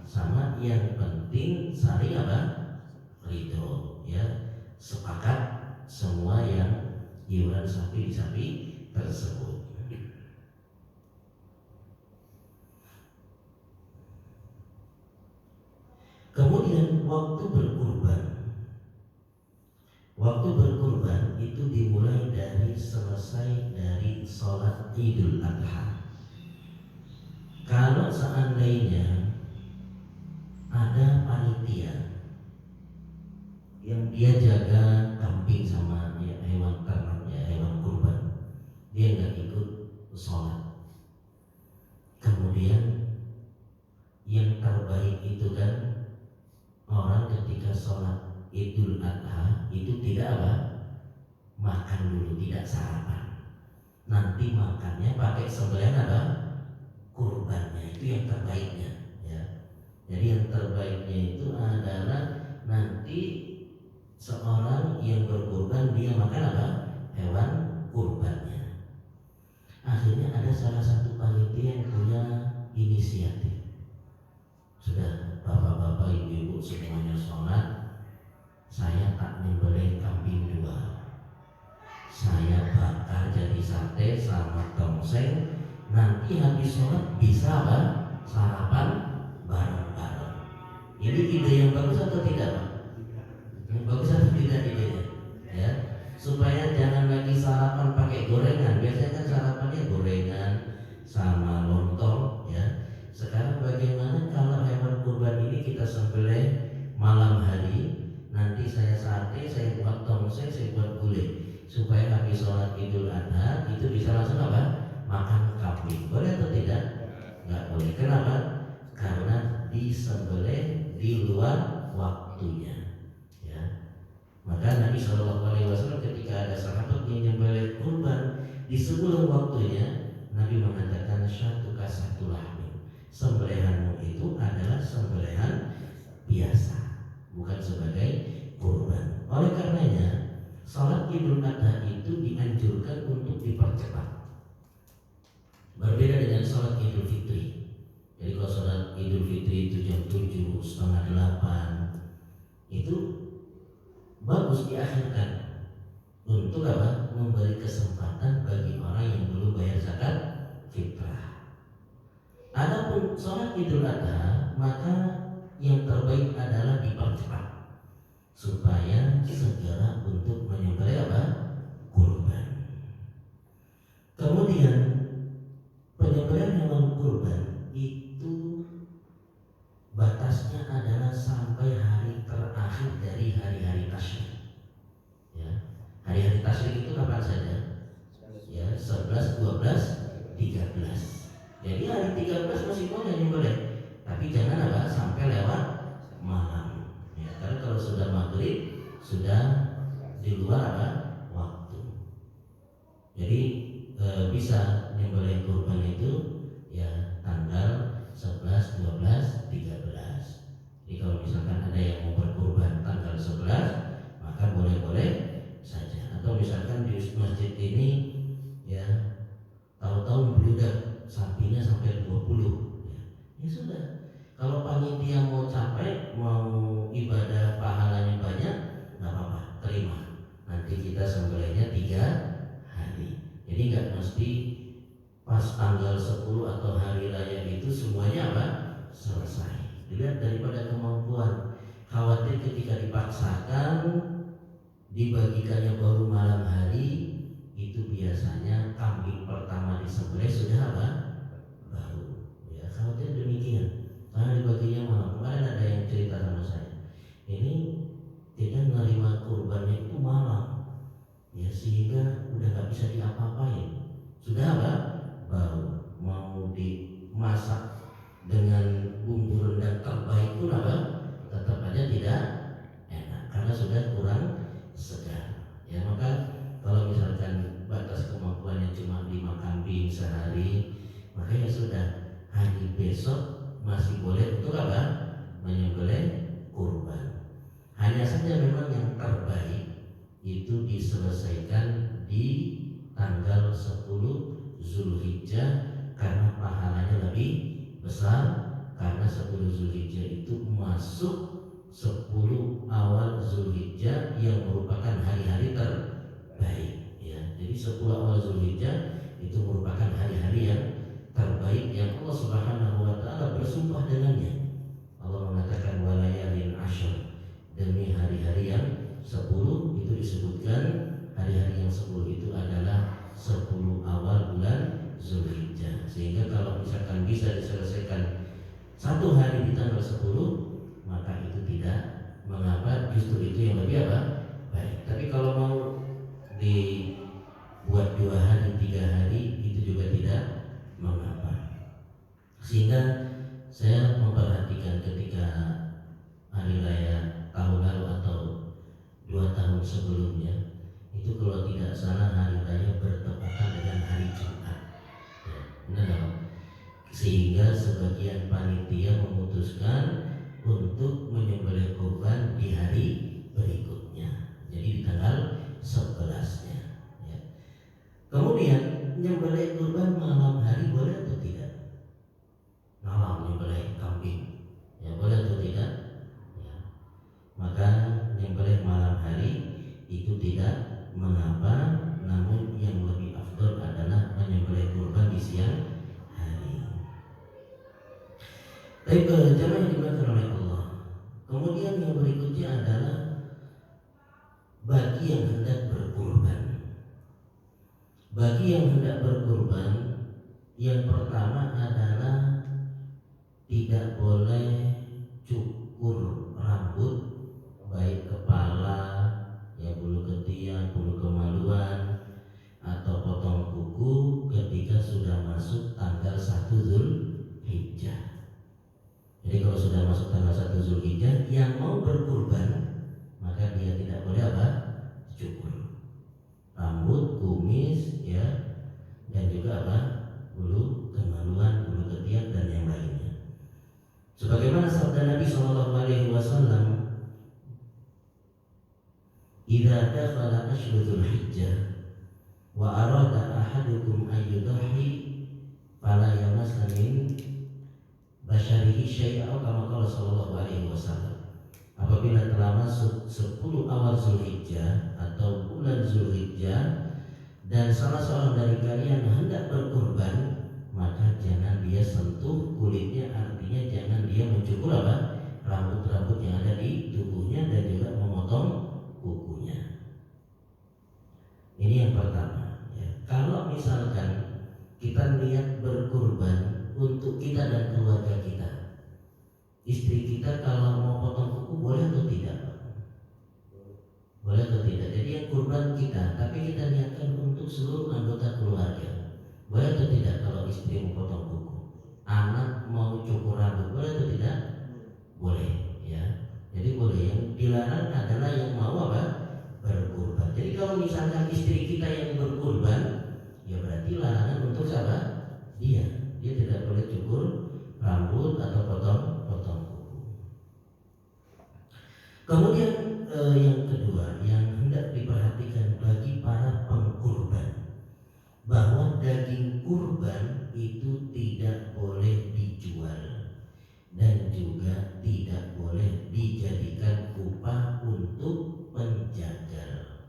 Sama, yang penting saling apa? Ridho, ya, sepakat semua yang iuran sapi di sapi tersebut. Kemudian waktu berkurban. Waktu berkurban itu dimulai dari selesai dari sholat Idul Adha. Kalau seandainya ada panitia yang dia jaga kambing sama ya, hewan ternak, ya, hewan kurban, dia nggak ikut sholat. Kemudian yang terbaik itu kan orang ketika sholat Idul Adha itu tidak apa? Makan dulu, tidak sarapan. Nanti makannya pakai sembelihan apa? Kurbannya, itu yang terbaiknya, ya. Jadi yang terbaiknya itu adalah nanti seorang yang berkurban dia makan apa? Hewan kurbannya. Akhirnya ada salah satu panitia yang punya inisiatif. Sudah, bapak-bapak, ibu-ibu semuanya sholat, saya tak menyembelih kambing 2, saya bakar jadi sate sama tongseng. Nanti habis sholat bisa apa? Sarapan bareng-bareng. Ini ide yang bagus atau tidak, Pak? Yang bagus atau tidak idenya? Ya, supaya jangan lagi sarapan pakai gorengan. Biasanya kan sarapannya gorengan sama lontong, ya. Sekarang bagaimana kalau hewan kurban ini kita sembelih malam hari, nanti saya sate, saya buat tongseng, saya buat gulai, supaya habis sholat Idul Adha itu bisa langsung apa? Makan kambing. Boleh atau tidak? Nggak boleh. Kenapa? Karena disembelih di luar waktunya, ya. Maka Nabi SAW ketika ada sahabat yang menyembelih kurban di sebelum waktunya, Nabi mengatakan syatu kasatu lahmi, sembelihanmu itu adalah sembelihan biasa, bukan sebagai kurban. Oleh karenanya salat Idul Adha itu dianjurkan untuk dipercepat. Berbeda dengan salat Idul Fitri. Jadi kalau salat Idul Fitri itu jam 7, setengah 8, itu bagus diakhirkan untuk apa? Memberi kesempatan bagi orang yang belum bayar zakat fitrah. Adapun salat Idul Adha, maka yang terbaik adalah dipercepat supaya segera untuk menyembelih apa? Kurban. Kemudian penyembelihan hewan kurban itu batasnya adalah sampai hari terakhir dari hari-hari tasyrik. Ya, hari-hari tasyrik itu kapan saja? Ya, 11, 12, 13. Jadi hari 13 masih boleh nyembelih, tapi jangan apa? Sampai lewat malam. Ya, karena kalau sudah maghrib sudah di luar apa? Waktu. Jadi bisa nyembelih kurban itu ya tanggal 11, 12, 13. Jadi kalau misalkan ada yang mau berkurban tanggal 11, maka boleh-boleh saja. Atau misalkan di masjid ini ya tahu-tahu membludak sapinya sampai 20, ya sudah. Kalau panitia mau capek, mau ibadah pahalanya banyak, nggak apa-apa, terima. Nanti kita sembelihnya 3 hari. Jadi nggak mesti pas tanggal 10 atau hari raya itu semuanya apa? Selesai. Dilihat daripada kemampuan. Khawatir ketika dipaksakan dibagikannya baru malam hari, itu biasanya kambing pertama disembelih sudah apa? Baru. Ya, khawatir demikian. Karena dibaginya malam. Kemarin ada yang cerita sama saya. Ini tidak menerima kurbannya itu malam. Ya, sehingga udah nggak bisa diapa-apain. Sudah apa? Baru. Mau dimasak dengan bumbu rendang terbaik pun apa? Tetap aja tidak enak karena sudah kurang segar. Ya, maka kalau misalkan batas kemampuannya cuma 5 kambing sehari, maka ya sudah, hari besok masih boleh untuk apa? Menyembelih kurban. Hanya saja memang yang terbaik itu diselesaikan di tanggal 10 Zulhijjah karena pahalanya lebih besar, karena 10 Zulhijjah itu masuk 10 awal Zulhijjah yang merupakan hari-hari terbaik ya. Jadi 10 awal Zulhijjah itu merupakan hari-hari yang terbaik yang Allah Subhanahu wa taala bersumpah dengannya. Allah mengatakan walayalin asyr, demi hari-hari yang 10 itu disebutkan hari-hari yang 10 itu adalah 10 awal bulan Zulhijjah. Sehingga kalau misalkan bisa diselesaikan satu hari di tanggal 10, maka itu tidak mengapa, justru itu yang lebih apa? Baik. Tapi kalau mau dibuat 2 hari, 3 hari, itu juga tidak mengapa. Sehingga saya memperhatikan ketika hari raya tahun lalu atau 2 tahun sebelumnya, itu kalau tidak salah hari raya bertepatan dengan hari Jumat. Ya, benar. Sehingga sebagian panitia memutuskan untuk menyembelih kurban di hari berikutnya, jadi di tanggal 11-nya ya. Kemudian menyembelih kurban malam hari boleh atau tidak? Malam menyembelih kambing ya, boleh atau tidak ya. Maka menyembelih malam hari itu tidak mengapa, namun yang lebih afdol adalah menyembelih kurban di siang hari. Baik, jamaah yang dimuliakan oleh Allah. Kemudian yang berikutnya adalah bagi yang hendak berkurban. Bagi yang hendak berkurban, yang pertama adalah tidak boleh cukur rambut, baik kepala, ya bulu ketiak, bulu kemaluan, atau potong kuku ketika sudah masuk tanggal 1 Zulhijjah. Jadi kalau sudah masuk tanggal 1 Zulhijjah, yang mau berkurban maka dia tidak boleh apa? Cukur rambut, kumis, ya, dan juga apa? Bulu kemaluan, bulu ketiak dan yang lainnya. Sebagaimana sabda Nabi Shallallahu Alaihi Wasallam, "Idza dakhala ashru Dzulhijjah wa arada ahadukum an yudhi fala yamassa min basyarihi syai'a," kama qala sallallahu alaihi wasallam. Apabila telah masuk 10 awal Zulhijjah atau bulan Zulhijjah dan salah seorang dari kalian hendak berkurban, maka jangan dia sentuh kulitnya, artinya jangan dia mencukur apa? Rambut-rambut yang ada di tubuhnya dan juga memotong kukunya. Ini yang pertama ya. Kalau misalkan kita niat berkurban untuk kita dan keluarga kita, istri kita kalau mau potong kuku boleh atau tidak? Boleh atau tidak? Jadi yang kurban kita, tapi kita niatkan untuk seluruh anggota keluarga. Boleh atau tidak kalau istri mau potong kuku? Anak mau cukur rambut, boleh atau tidak? Boleh ya. Jadi boleh. Yang dilarang adalah yang mau apa? Berkurban. kalau misalkan istri kita yang berkurban, ya berarti larangan untuk siapa? Dia tidak boleh cukur rambut atau potong kuku. Kemudian yang kedua yang hendak diperhatikan bagi para pengkurban, bahwa daging kurban itu tidak boleh dijual dan juga tidak boleh dijadikan upah untuk penjagal.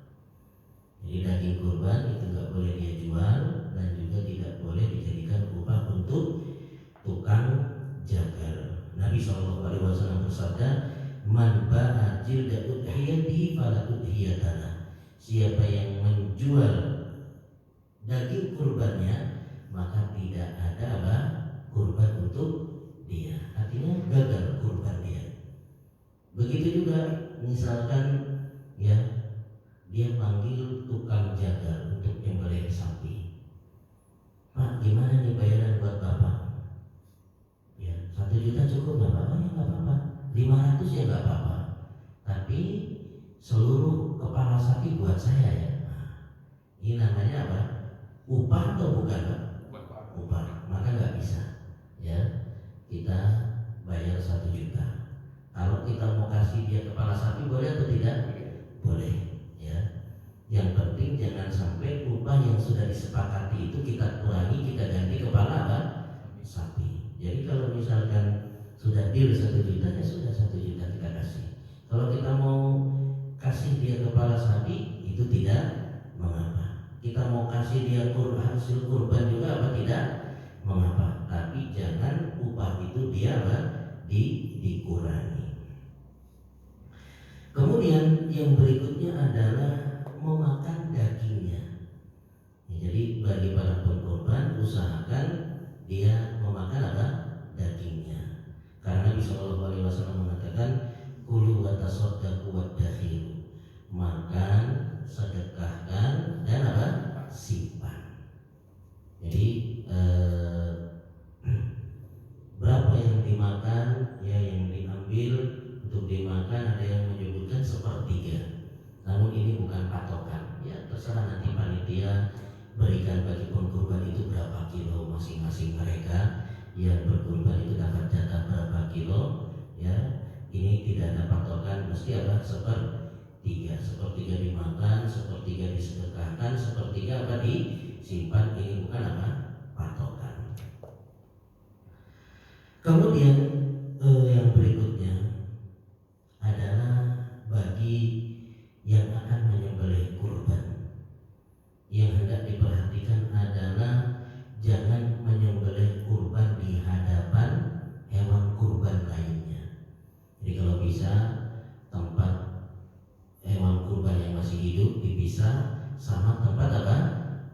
Jadi daging kurban itu nggak boleh dia jual dan juga tidak boleh dijadikan upah untuk tukang jagal. Nabi SAW bersabda, "Man ba'a jilda udhiyatihi fala udhiyatana." Siapa yang menjual daging kurbannya, maka tidak ada apa? Kurban untuk dia. Artinya gagal kurban dia. Begitu juga misalkan ya, dia panggil tukang jagal untuk nyembelih sapi. Pak, gimana nih bayaran buat bapak? Ya, 1 juta cukup nggak apa-apa? Ya nggak apa-apa. 500 ya nggak apa-apa. Tapi seluruh kepala sapi buat saya ya. Nah, ini namanya apa? Upah atau bukan, Pak? Upah. Maka nggak bisa. Ya, kita bayar 1 juta. Kalau kita mau kasih dia kepala sapi boleh atau tidak? Boleh. Ya. Yang penting jangan sampai upah yang sudah disepakati itu kita kurangi, kita ganti kepala apa? Sapi. Jadi kalau misalkan sudah deal 1 juta, ya sudah 1 juta kita kasih. Kalau kita mau kasih dia kepala sapi, itu tidak mengapa. Kita mau kasih dia hasil kurban juga apa tidak mengapa. Tapi jangan upah itu dia apa? Dikurangi. Kemudian yang berikutnya adalah memakan dagingnya. Ya, jadi bagi para pengkurban usahakan dia memakan apa? Dagingnya. Karena Nabi SAW mengatakan, "Kulu wa tasaddaqu wadakhiru." Makan, sedekahkan, dan apa? Simpan. Jadi berapa yang dimakan, ya yang diambil untuk dimakan, ada yang menyebutkan 1/3. Namun ini bukan patokan. Ya terserah nanti panitia berikan bagi pengkurban itu berapa kilo masing-masing mereka yang berkurban itu dapat jatah berapa kilo. Ya, ini tidak ada patokan, mesti apa? 1/3. 1/3 dimakan, 1/3 disedekahkan, 1/3 apa? Disimpan. Ini bukan apa? Patokan. Kemudian yang berikutnya adalah bagi yang akan menyembelih kurban, yang hendak diperhatikan adalah jangan menyembelih kurban di hadapan hewan kurban lainnya. Jadi kalau bisa tempat hewan kurban yang masih hidup dipisah sama tempat apa?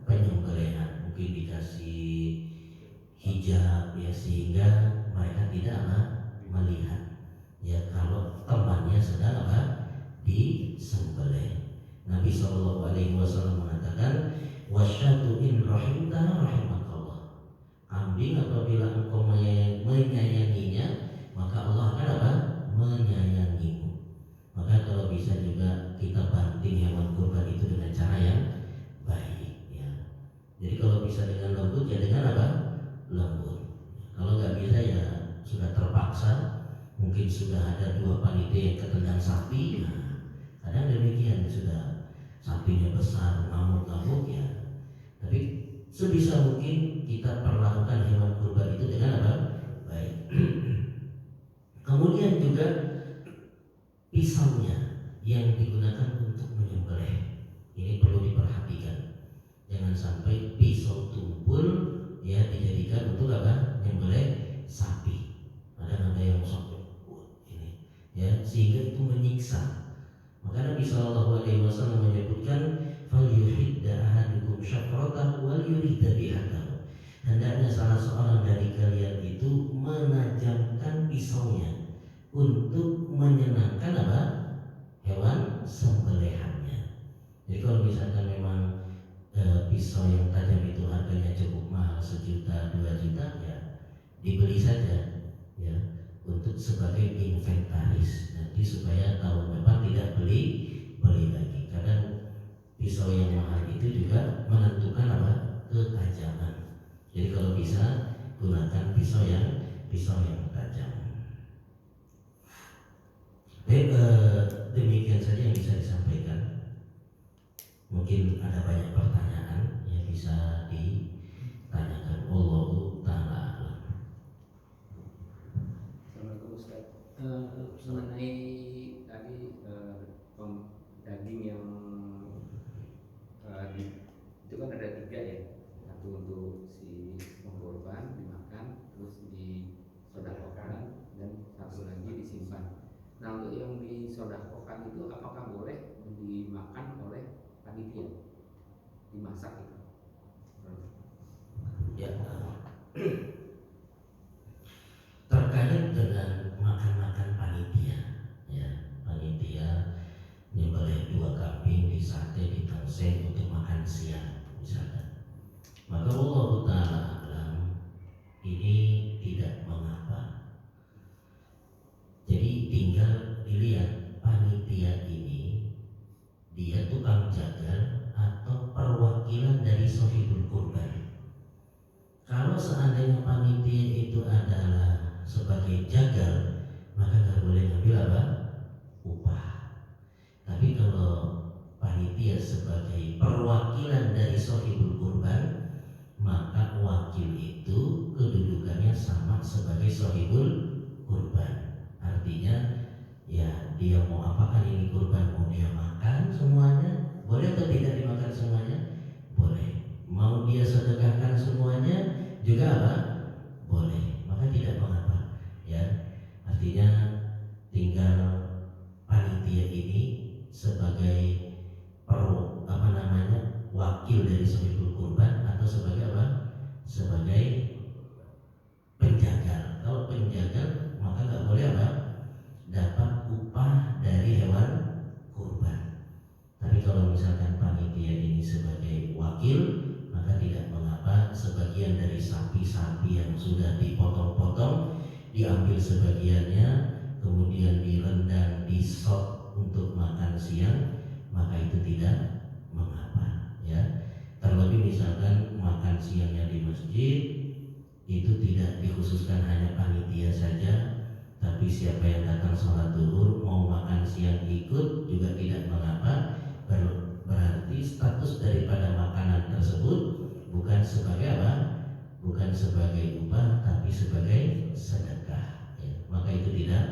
Penyembelihan. Mungkin dikasih hijab ya, sehingga mereka tidak melihat ya kalau temannya sedang apa? Disembelih. Nabi SAW mengatakan, "Wasyatu in rahimta rahimakallah." Kambing apabila engkau menyayanginya, maka Allah akan apa? Menyayangimu. Maka kalau bisa juga kita banting hewan kurban itu dengan cara yang baik ya. Jadi kalau bisa dengan lembut ya dengan apa? Lembut. Kalau nggak bisa ya sudah terpaksa, mungkin sudah ada 2 panitia yang ketendang sapi. Nah, kadang demikian, sudah sapinya besar, ngamuk-ngamuk ya. Tapi sebisa mungkin kita perlakukan hewan kurban itu dengan apa? Baik. Kemudian juga pisaunya yang digunakan untuk menyembelih ini perlu diperhatikan. Jangan sampai pisau tumpul ya dijadikan untuk apa? Menyembelih sapi. Ada yang sampai ini ya, sehingga itu menyiksa. Maka Nabi SAW menyebutkan, "Falyuhidda ahadukum syafratahu wal yuridda bihatahu." Hendaknya salah seorang dari kalian itu menajamkan pisaunya untuk menyenangkan apa? Hewan sembelihannya. Jadi kalau misalkan memang pisau yang tajam itu harganya cukup mahal, 1 juta, 2 juta, ya dibeli saja ya, untuk sebagai inventaris nanti supaya tahun depan tidak beli lagi. Kadang pisau yang mahal itu juga menentukan apa? Ketajaman. Jadi kalau bisa gunakan pisau yang tajam. Baik, demikian saja yang bisa disampaikan. Mungkin ada banyak pertanyaan yang bisa ditanyakan. Wallahu ta'ala a'lam. Assalamualaikum Ustaz. Mengenai tadi daging yang itu kan ada 3 ya. Satu untuk si pengkorban dimakan, terus disedekahkan, dan satu lagi disimpan. Nah, untuk yang disedekahkan itu apakah boleh dimakan oleh panitia, dimasak itu? Ya, terkait dengan makan-makan panitia, ya, panitia nyembelih 2 kambing di sate di tongseng untuk makan siang misalkan, maka Allah Ta'ala alam ini tidak mengapa. Jadi tinggal dilihat panitia ini dia tukang jagal atau perwakilan dari sohibul kurban. Kalau seandainya panitia itu adalah sebagai jagal, maka nggak boleh ngambil apa? Upah. Tapi kalau panitia sebagai perwakilan dari sohibul kurban, maka wakil itu kedudukannya sama sebagai sohibul kurban. Artinya ya dia mau apakan ini kurban, mau dia makan semuanya, boleh atau tidak dimakan semuanya? Boleh. Mau dia sedekahkan semuanya juga apa? Boleh. Maka tidak mengapa. Ya, artinya tinggal panitia ini sebagai wakil dari sohibul kurban atau sebagai apa? Sebagai penjagal. Kalau penjagal maka nggak boleh apa? Dapat upah dari hewan kurban. Tapi kalau misalkan panitia ini sebagai wakil, maka tidak mengapa sebagian dari sapi-sapi yang sudah dipotong-potong diambil sebagiannya, kemudian direndam, disop untuk makan siang, maka itu tidak mengapa, ya. Terlebih misalkan makan siangnya di masjid, itu tidak dikhususkan hanya panitia saja, tapi siapa yang datang sholat zuhur mau makan siang ikut juga tidak mengapa. Berarti status daripada makanan tersebut bukan sebagai apa? Bukan sebagai upah, tapi sebagai sedekah, ya. Maka itu tidak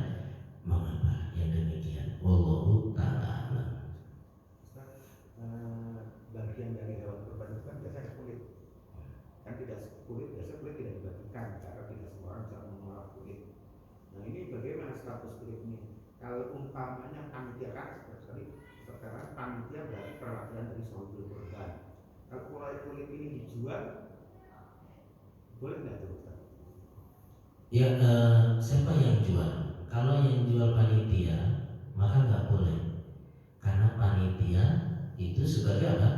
mengapa. Yang demikian. Wallahu ta'ala a'lam. Bagian dari hewan kurban itu kan biasanya kulit. Kan tidak kulit, biasanya kulit tidak dibagikan karena tidak semua orang bisa mengolah kulit. Nah, ini bagaimana status kulit ini? Kalau umpamanya panitia, kan sekarang panitia berarti perwakilan dari sohibul kurban. Kalau kulit ini dijual, boleh nggak tuh Ustaz? Ya, siapa yang jual? Kalau yang jual panitia, maka nggak boleh, karena panitia itu sebagai apa?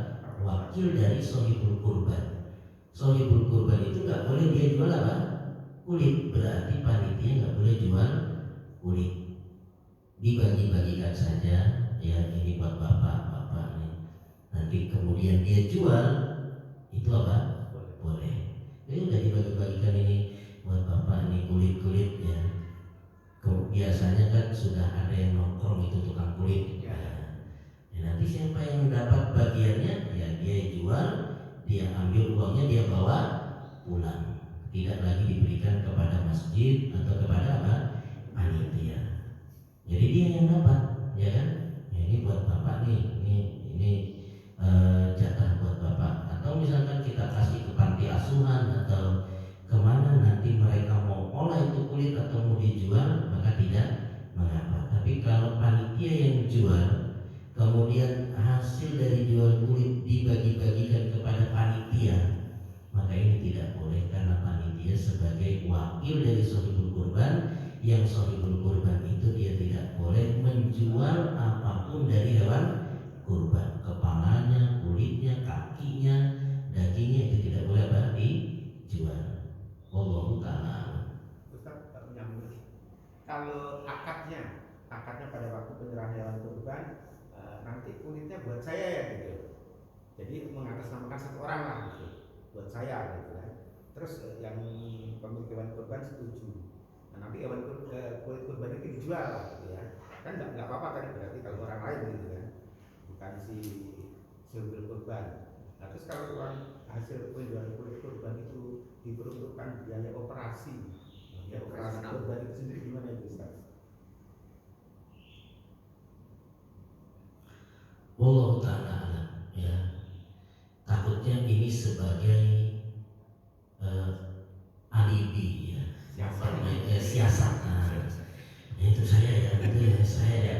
Wakil dari sohibul kurban. Sohibul kurban itu nggak boleh dia jual apa? Kulit. Berarti panitia nggak boleh jual kulit. Dibagi-bagikan saja, ya, ini buat bapak nih. Nanti kemudian dia jual, itu apa? Boleh. Ini udah dibagi-bagikan, ini buat bapak, ini kulit ya. Biasanya kan sudah ada yang nongkrong itu tukang kulit. Ya, nanti siapa yang dapat bagiannya, ya dia jual, dia ambil uangnya, dia bawa pulang. Tidak lagi diberikan kepada masjid atau kepada apa? Panitia. Jadi dia yang dapat, ya kan? Ya, ini buat bapak nih, ini jatah buat bapak. Atau misalkan kita kasih ke panti asuhan atau kemana, nanti mereka mau olah itu kulit atau mau dijual, maka tidak mengapa. Tapi kalau panitia yang jual, kemudian hasil dari jual kulit dibagi-bagikan kepada panitia, maka ini tidak boleh, karena panitia sebagai wakil dari sohibul kurban, yang sohibul kurban itu dia tidak boleh menjual apapun dari hewan kurban. Kepalanya, kulitnya, kakinya, dagingnya itu tidak boleh dijual. Wallahu ta'ala. Ustaz, kalau akadnya pada waktu penyerahan hewan kurban, nanti kulitnya buat saya ya gitu. Jadi mengatasnamakan satu orang lah gitu, buat saya gitu kan. Terus yang pemilik hewan kurban setuju. Nah nanti kulit kurban itu dijual lah gitu ya. Kan nggak apa-apa kan berarti kalau orang lain gitu kan, bukan si pemilik kurban. Nah terus kalau uang hasil penjualan kulit kurban itu diperuntukkan biaya operasi, ya operasi kurban itu sendiri gimana itu Ustaz? Wallahu ta'ala alam, ya. Takutnya ini sebagai alibi, ya, siasat. Nah, itu saya ya, itu ya saya ya.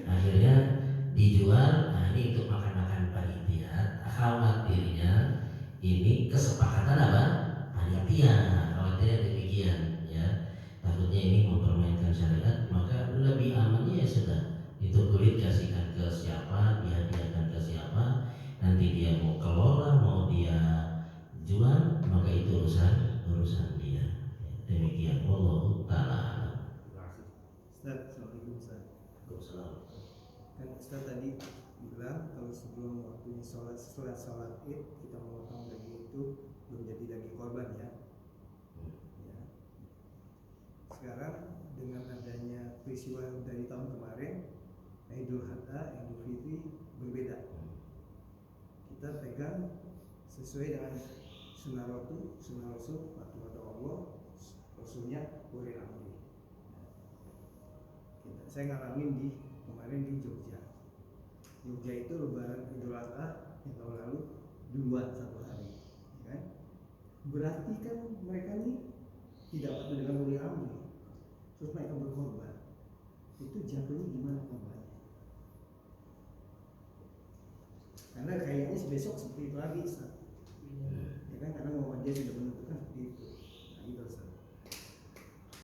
Akhirnya dijual. Nah ini untuk makan-makan panitia. Khawatirnya ini kesepakatan apa? Panitia. Khawatirnya demikian, ya. Takutnya ini mempermainkan syariat. Maka lebih amannya ya sudah, itu kulit kasihkan ke siapa, dia hadiahkan ke siapa. Nanti dia mau kelola, mau dia jual, maka itu urusan dia. Demikian. Wallahu ta'ala alam. Ustaz, Assalamualaikum Ustaz. Waalaikumsalam. Kan Ustaz tadi bilang kalau sebelum waktunya setelah sholat id kita memotong daging itu belum jadi daging korban ya. Ya. Sekarang dengan adanya peristiwa dari tahun kemarin, Idul Adha, Idul Fitri berbeda. Kita pegang sesuai dengan sunnah Rasul, mata Allah, Rasulnya boleh amri. Saya ngalamin kemarin di Jogja. Jogja itu lebaran Idul Adha yang tahun lalu 1 hari, ya kan? Berarti kan mereka ini tidak patuh dengan uli amri, terus mereka berkorban. Itu jatuhnya gimana korbannya? Karena kayaknya besok seperti itu lagi, Ustaz. Ya kan, karena Muhammadiyah sudah menentukan seperti itu. Nah, itu Ustaz.